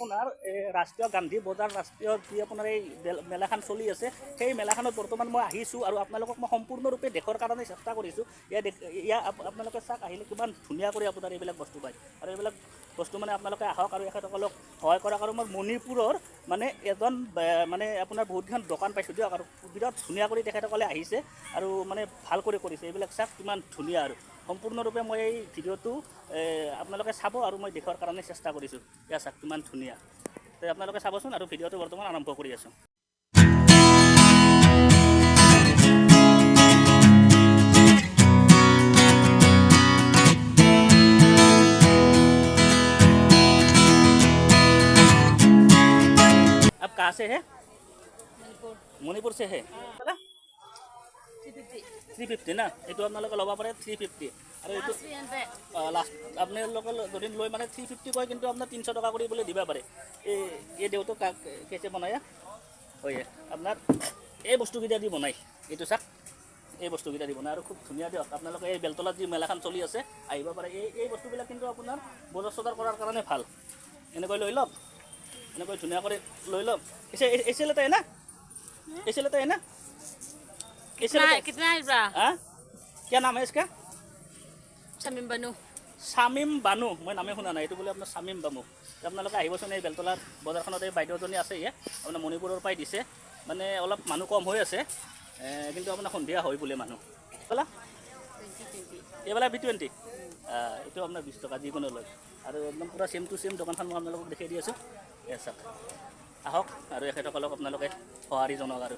আপোনাৰ ৰাষ্ট্ৰীয় গান্ধী বজাৰ ৰাষ্ট্ৰীয় যি আপোনাৰ এই মেলাখন চলি আছে সেই মেলাখনত বৰ্তমান মই আহিছোঁ আৰু আপোনালোকক মই সম্পূৰ্ণৰূপে দেখৰ কাৰণে চেষ্টা কৰিছোঁ। ইয়াত আপোনালোকে চাওক আহিলে কিমান ধুনীয়া কৰি আপোনাৰ এইবিলাক বস্তু পায় আৰু এইবিলাক বস্তু মানে আপোনালোকে আহক আৰু এখেতসকলক সহায় কৰক। আৰু মই মণিপুৰৰ মানে এজন মানে আপোনাৰ বহুতকেইখন দোকান পাইছোঁ দিয়ক আৰু বিৰাট ধুনীয়া কৰি তেখেতসকলে আহিছে আৰু মানে ভাল কৰি কৰিছে। এইবিলাক চাওক কিমান ধুনীয়া আৰু সম্পূৰ্ণৰূপে মই এই ভিডিঅ'টো আপোনালোকে চাব আৰু মই দেখুৱাৰ কাৰণে চেষ্টা কৰিছোঁ। এয়া চাওক কিমান ধুনীয়া, তো আপোনালোকে চাবচোন আৰু ভিডিঅ'টো বৰ্তমান আৰম্ভ কৰি আছোঁ। आप कहाँ से है? मणिपुर से है। 350 না, এইটো আপোনালোকে ল'ব পাৰে 350 আৰু এইটো লাষ্ট আপোনালোকে যদি লৈ মানে 350 কয়, কিন্তু আপোনাৰ 300 টকা কৰি বোলে দিব পাৰে। এই দেউতো কেছে বনায় হয় আপোনাৰ এই বস্তুকেইটা দি বনায়। এইটো চাওক এই বস্তুকেইটা দি বনায় আৰু খুব ধুনীয়া দিয়ক। আপোনালোকে এই বেলতলাত যি মেলাখন চলি আছে আহিব পাৰে। এই বস্তুবিলাক কিন্তু আপোনাৰ বজাৰ চজাৰ কৰাৰ কাৰণে ভাল। এনেকৈ লৈ লওক, এনেকৈ ধুনীয়া কৰি লৈ লওক। ऐसे लेता है ना, ऐसे लेता है ना, कितना है इसका? हाँ, क्या नाम है इसका? শামীম বানু। শামীম বানু, মই নামে শুনা নাই। এইটো বোলে আপোনাৰ শামীম বানু। আপোনালোকে আহিবচোন, এই বেলতলাৰ বজাৰখনত এই বাইদেউজনী আছে। আপোনাৰ মণিপুৰৰ পৰাই দিছে, মানে অলপ মানুহ কম হৈ আছে, কিন্তু আপোনাৰ সন্ধিয়া হয় বোলে মানুহ। ক'লা এইবেলা V20, এইটো আপোনাৰ 20 টকা যিকোনো লয়। আৰু একদম পূৰা চেম টু চেম দোকানখন মই আপোনালোকক দেখাই দি আছোঁ। চাওক আহক আৰু এখেতসকলক আপোনালোকে সঁহাৰি জনাওক আৰু